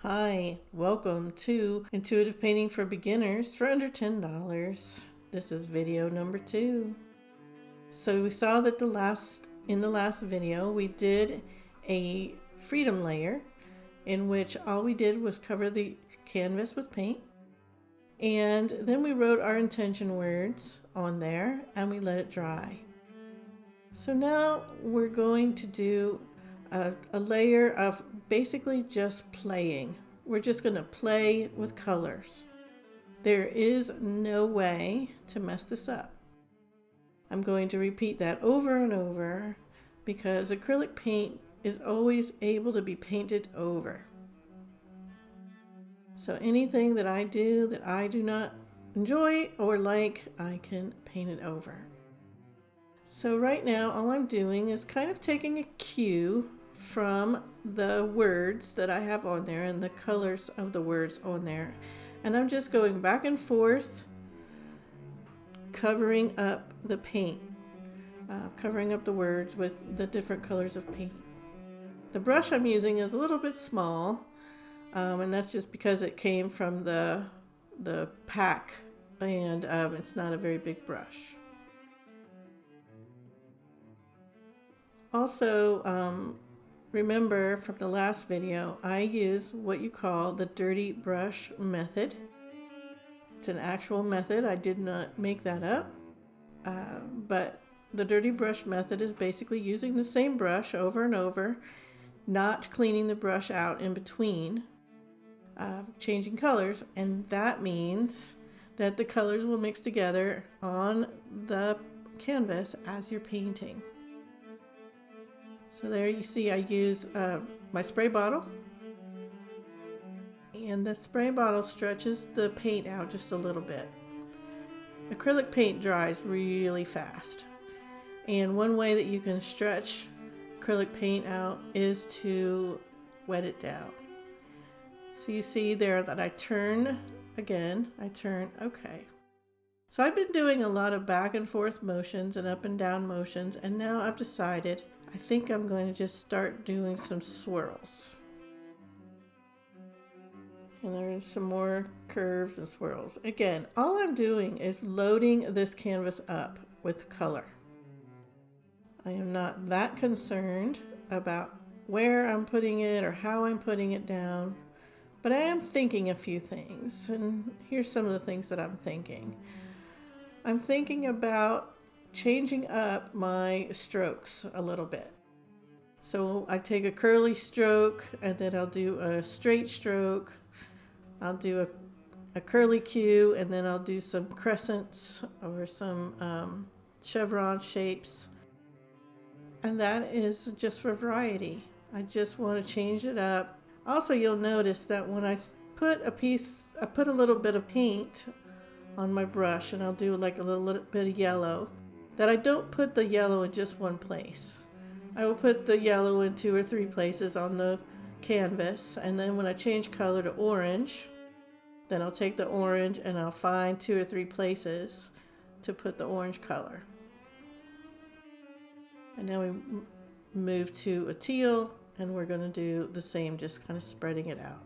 Hi, welcome to Intuitive Painting for Beginners for under $10. This is video number 2. So we saw that in the last video we did a freedom layer in which all we did was cover the canvas with paint, and then we wrote our intention words on there and we let it dry. So now we're going to do a layer of basically just playing. We're just going to play with colors. There is no way to mess this up. I'm going to repeat that over and over because acrylic paint is always able to be painted over. So anything that I do not enjoy or like, I can paint it over. So right now all I'm doing is kind of taking a cue from the words that I have on there and the colors of the words on there, and I'm just going back and forth covering up the paint, covering up the words with the different colors of paint. The brush I'm using is a little bit small, and that's just because it came from the pack, and it's not a very big brush. Also, remember from the last video, I use what you call the dirty brush method. It's an actual method. I did not make that up. But the dirty brush method is basically using the same brush over and over, not cleaning the brush out in between, changing colors, and that means that the colors will mix together on the canvas as you're painting. So there you see I use my spray bottle, and the spray bottle stretches the paint out just a little bit. Acrylic paint dries really fast, and one way that you can stretch acrylic paint out is to wet it down. So you see there that I turn again, okay. So I've been doing a lot of back and forth motions and up and down motions, and now I've decided I think I'm going to just start doing some swirls. And there's some more curves and swirls. Again, all I'm doing is loading this canvas up with color. I am not that concerned about where I'm putting it or how I'm putting it down, but I am thinking a few things, and here's some of the things that I'm thinking. I'm thinking about changing up my strokes a little bit. So I take a curly stroke, and then I'll do a straight stroke. I'll do a curly Q, and then I'll do some crescents or some chevron shapes. And that is just for variety. I just want to change it up. Also, you'll notice that when I put a little bit of paint on my brush, and I'll do like a little bit of yellow, that I don't put the yellow in just one place. I will put the yellow in 2 or 3 places on the canvas, and then when I change color to orange, then I'll take the orange and I'll find 2 or 3 places to put the orange color. And now we move to a teal, and we're going to do the same, just kind of spreading it out.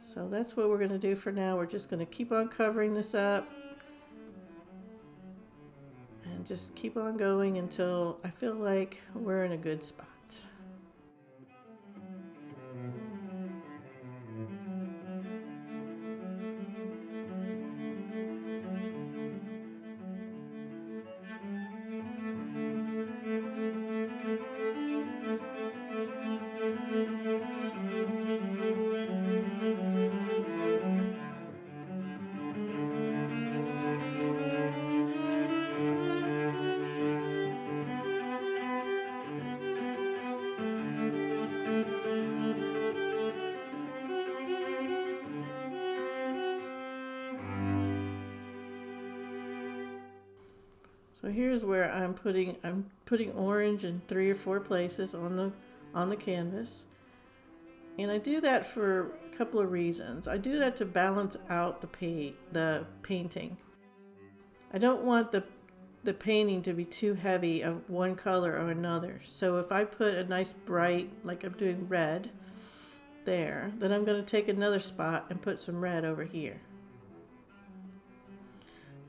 So that's what we're going to do for now. We're just going to keep on covering this up and just keep on going until I feel like we're in a good spot. So here's where I'm putting orange in 3 or 4 places on the canvas. And I do that for a couple of reasons. I do that to balance out the painting. I don't want the painting to be too heavy of one color or another. So if I put a nice bright, like I'm doing red, there, then I'm going to take another spot and put some red over here.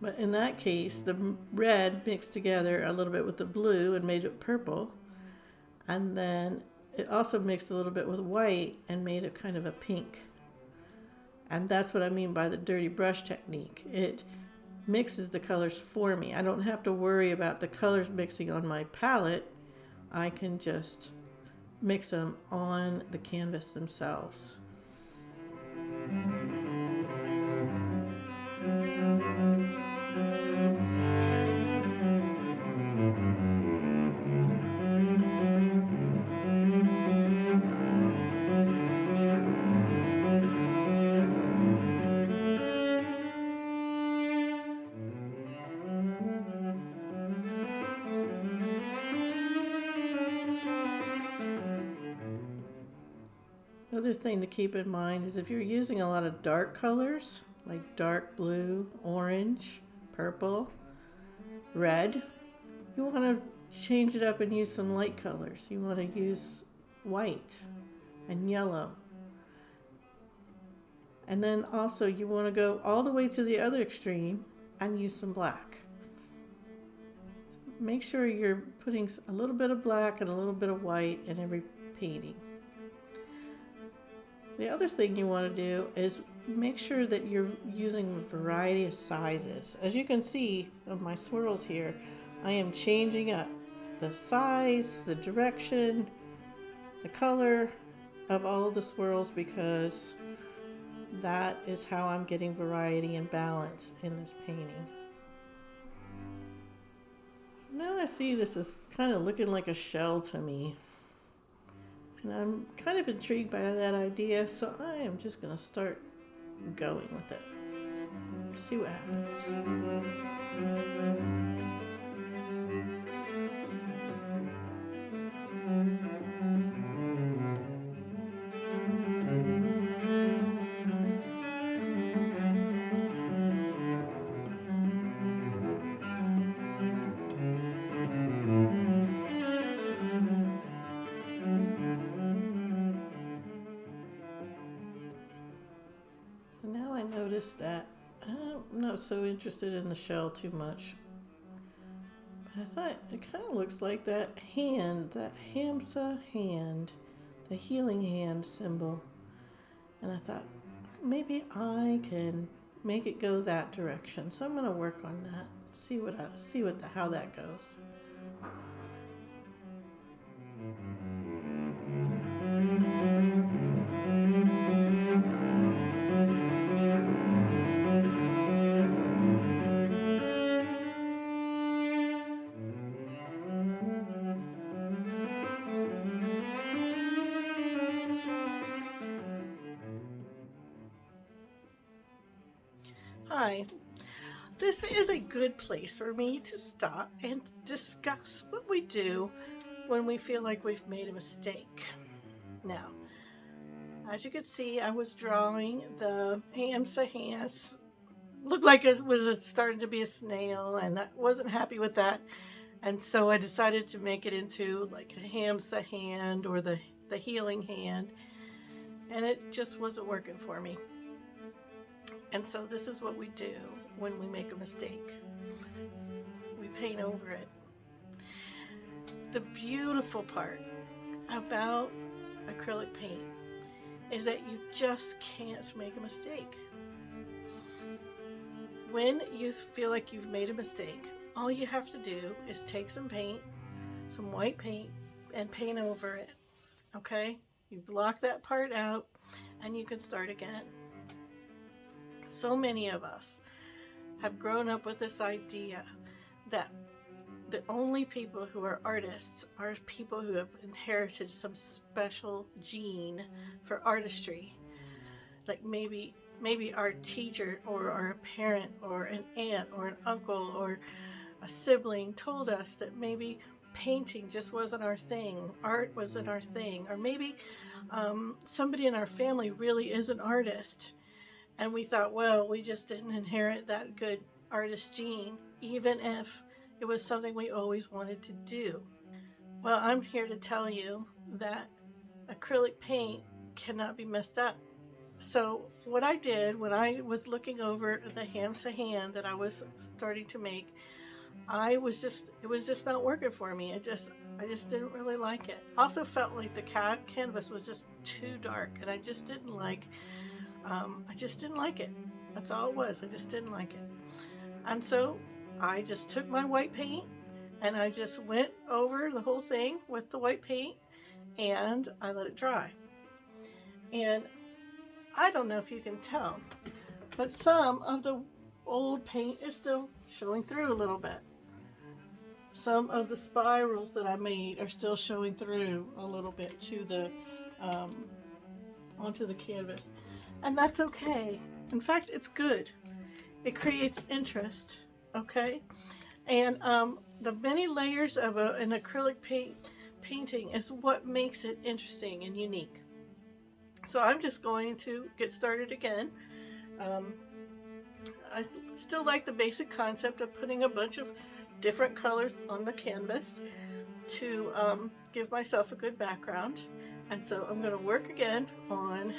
But in that case, the red mixed together a little bit with the blue and made it purple. And then it also mixed a little bit with white and made it kind of a pink. And that's what I mean by the dirty brush technique. It mixes the colors for me. I don't have to worry about the colors mixing on my palette. I can just mix them on the canvas themselves. Another thing to keep in mind is if you're using a lot of dark colors, like dark blue, orange, purple, red, you want to change it up and use some light colors. You want to use white and yellow. And then also you want to go all the way to the other extreme and use some black. Make sure you're putting a little bit of black and a little bit of white in every painting. The other thing you want to do is make sure that you're using a variety of sizes. As you can see of my swirls here, I am changing up the size, the direction, the color of all of the swirls because that is how I'm getting variety and balance in this painting. Now I see this is kind of looking like a shell to me. And I'm kind of intrigued by that idea, so I am just going to start going with it. See what happens. Now I notice that I'm not so interested in the shell too much. I thought it kind of looks like that hand, that Hamsa hand, the healing hand symbol. And I thought maybe I can make it go that direction. So I'm going to work on that. How that goes. Hi, this is a good place for me to stop and discuss what we do when we feel like we've made a mistake. Now, as you can see, I was drawing the Hamsa hands. Looked like it was starting to be a snail, and I wasn't happy with that. And so I decided to make it into like a Hamsa hand or the healing hand. And it just wasn't working for me. And so this is what we do when we make a mistake. We paint over it. The beautiful part about acrylic paint is that you just can't make a mistake. When you feel like you've made a mistake, all you have to do is take some paint, some white paint, and paint over it. Okay? You block that part out and you can start again. So many of us have grown up with this idea that the only people who are artists are people who have inherited some special gene for artistry. Like maybe our teacher or our parent or an aunt or an uncle or a sibling told us that maybe painting just wasn't our thing, art wasn't our thing, or maybe somebody in our family really is an artist. And we thought, well, we just didn't inherit that good artist gene, even if it was something we always wanted to do. Well, I'm here to tell you that acrylic paint cannot be messed up. So what I did when I was looking over the ham sahan that I was starting to make, it was just not working for me. I just didn't really like it. I also felt like the canvas was just too dark, and I just didn't like it. That's all it was. I just didn't like it. And so I just took my white paint and I just went over the whole thing with the white paint and I let it dry. And I don't know if you can tell, but some of the old paint is still showing through a little bit. Some of the spirals that I made are still showing through a little bit to the onto the canvas, and that's okay. In fact, it's good. It creates interest, okay? And the many layers of an acrylic painting is what makes it interesting and unique. So I'm just going to get started again. I still like the basic concept of putting a bunch of different colors on the canvas to give myself a good background. And so I'm going to work again on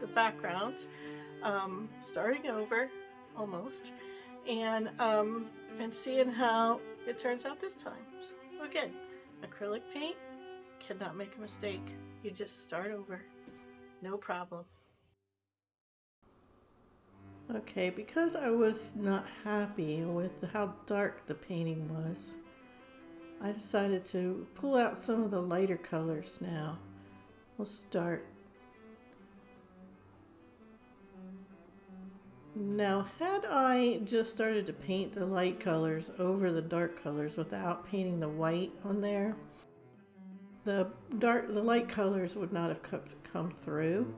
the background, starting over almost, and seeing how it turns out this time. So again, acrylic paint cannot make a mistake. You just start over. No problem. Okay, because I was not happy with how dark the painting was, I decided to pull out some of the lighter colors now. We'll start. Now, had I just started to paint the light colors over the dark colors without painting the white on there, the light colors would not have come through.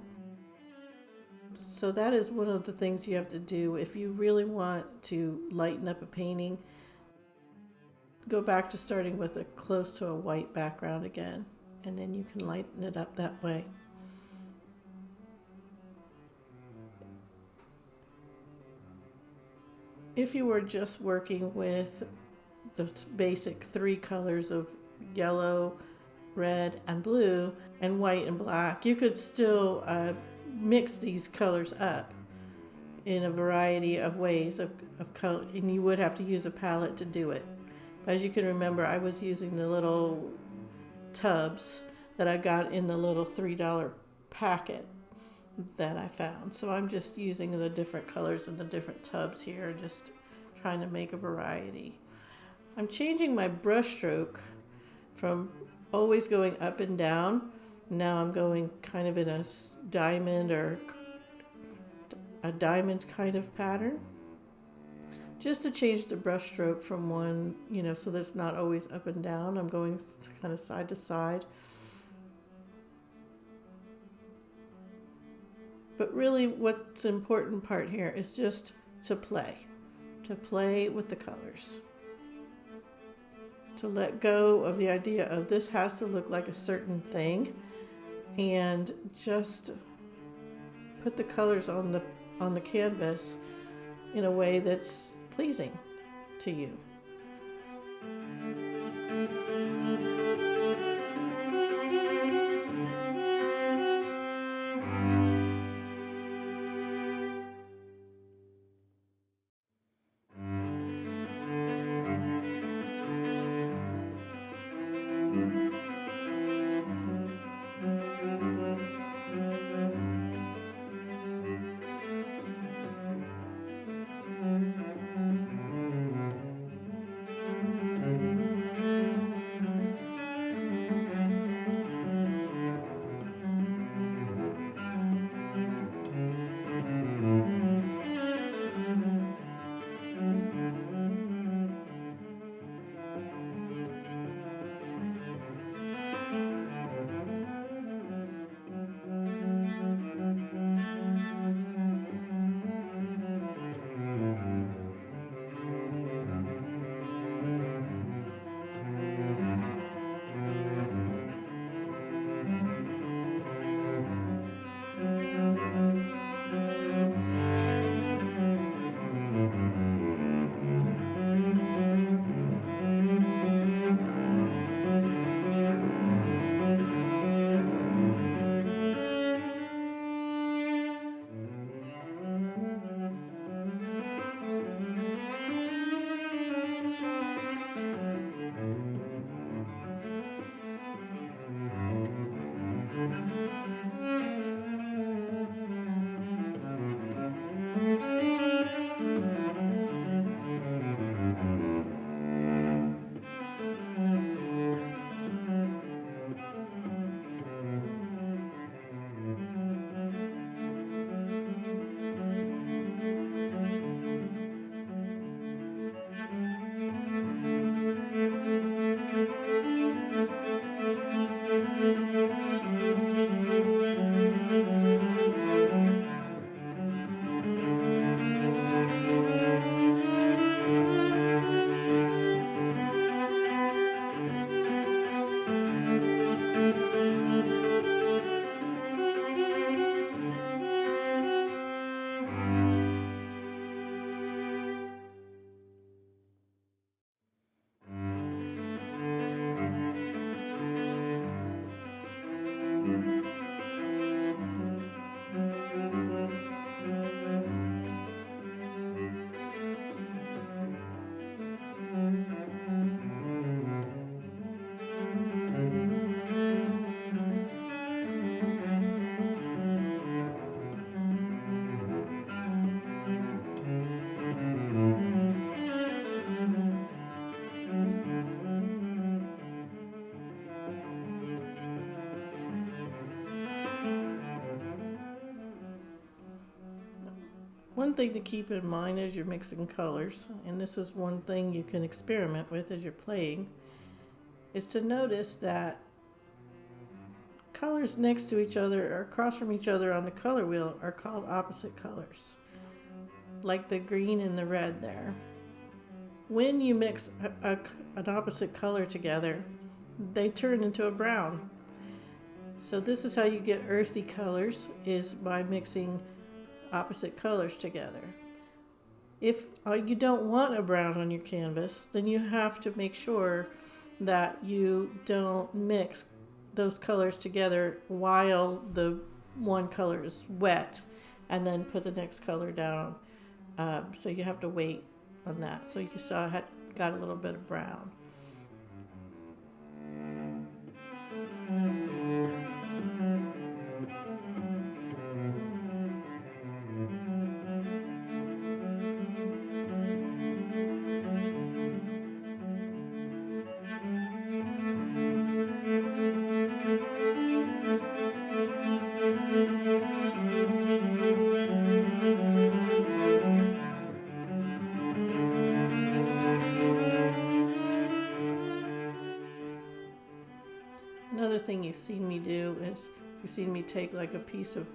So that is one of the things you have to do if you really want to lighten up a painting. Go back to starting with close to a white background again, and then you can lighten it up that way. If you were just working with the basic 3 colors of yellow, red, and blue, and white and black, you could still mix these colors up in a variety of ways of color, and you would have to use a palette to do it. But as you can remember, I was using the little tubs that I got in the little $3 packet that I found. So I'm just using the different colors in the different tubs here, just trying to make a variety. I'm changing my brush stroke from always going up and down. Now I'm going kind of in a diamond or a diamond kind of pattern, just to change the brush stroke from one, so that it's not always up and down. I'm going kind of side to side. But really what's the important part here is just to play with the colors. To let go of the idea of this has to look like a certain thing, and just put the colors on the canvas in a way that's pleasing to you. one thing to keep in mind as you're mixing colors, and this is one thing you can experiment with as you're playing, is to notice that colors next to each other or across from each other on the color wheel are called opposite colors, like the green and the red there. When you mix an opposite color together, they turn into a brown. So this is how you get earthy colors, is by mixing opposite colors together. If you don't want a brown on your canvas, then you have to make sure that you don't mix those colors together while the one color is wet and then put the next color down. So you have to wait on that. So you saw I got a little bit of brown. Another thing you've seen me do is you've seen me take like a piece of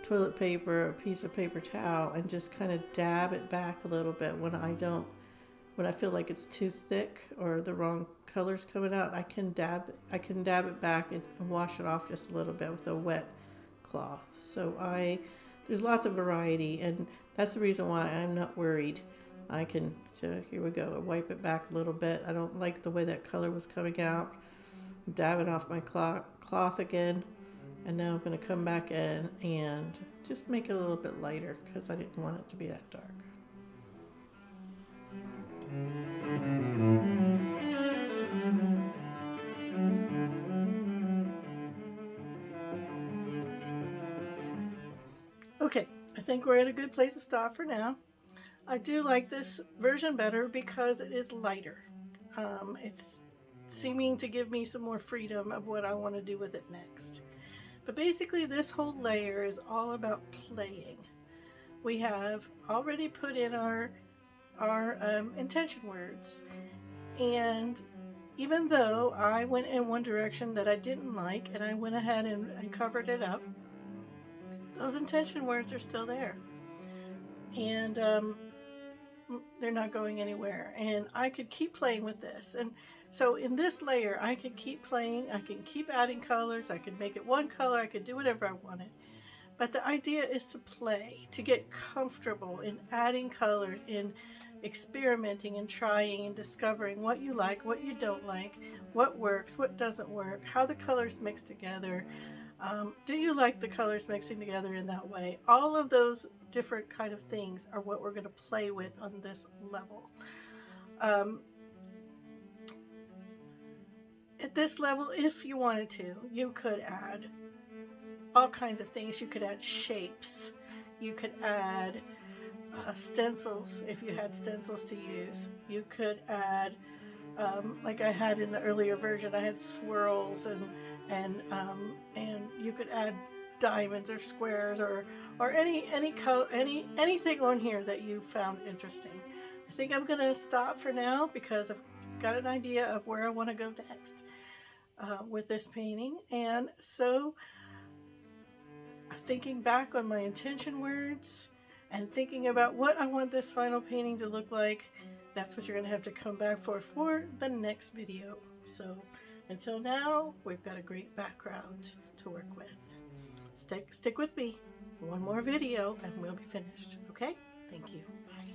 toilet paper, a piece of paper towel, and just kind of dab it back a little bit when I feel like it's too thick or the wrong colors coming out. I can dab it back and wash it off just a little bit with a wet cloth. So there's lots of variety, and that's the reason why I'm not worried. So here we go. I wipe it back a little bit. I don't like the way that color was coming out. Dab it off my cloth again, and now I'm going to come back in and just make it a little bit lighter because I didn't want it to be that dark. Okay, I think we're at a good place to stop for now. I do like this version better because it is lighter. It's seeming to give me some more freedom of what I want to do with it next. But basically this whole layer is all about playing. We have already put in our intention words, and even though I went in one direction that I didn't like and I went ahead and covered it up, those intention words are still there, and they're not going anywhere, and I could keep playing with this. And so in this layer I could keep playing, I can keep adding colors, I could make it one color, I could do whatever I wanted. But the idea is to play, to get comfortable in adding colors, in experimenting and trying and discovering what you like, what you don't like, what works, what doesn't work, how the colors mix together. Do you like the colors mixing together in that way? All of those different kind of things are what we're going to play with on this level. At this level, if you wanted to, you could add all kinds of things. You could add shapes. You could add stencils if you had stencils to use. You could add, like I had in the earlier version, I had swirls, and you could add diamonds or squares or any color, anything on here that you found interesting. I think I'm gonna stop for now because I've got an idea of where I want to go next with this painting. And so thinking back on my intention words and thinking about what I want this final painting to look like, that's what you're going to have to come back for the next video. So until now, we've got a great background to work with. Stick with me. One more video and we'll be finished. Okay? Thank you. Bye.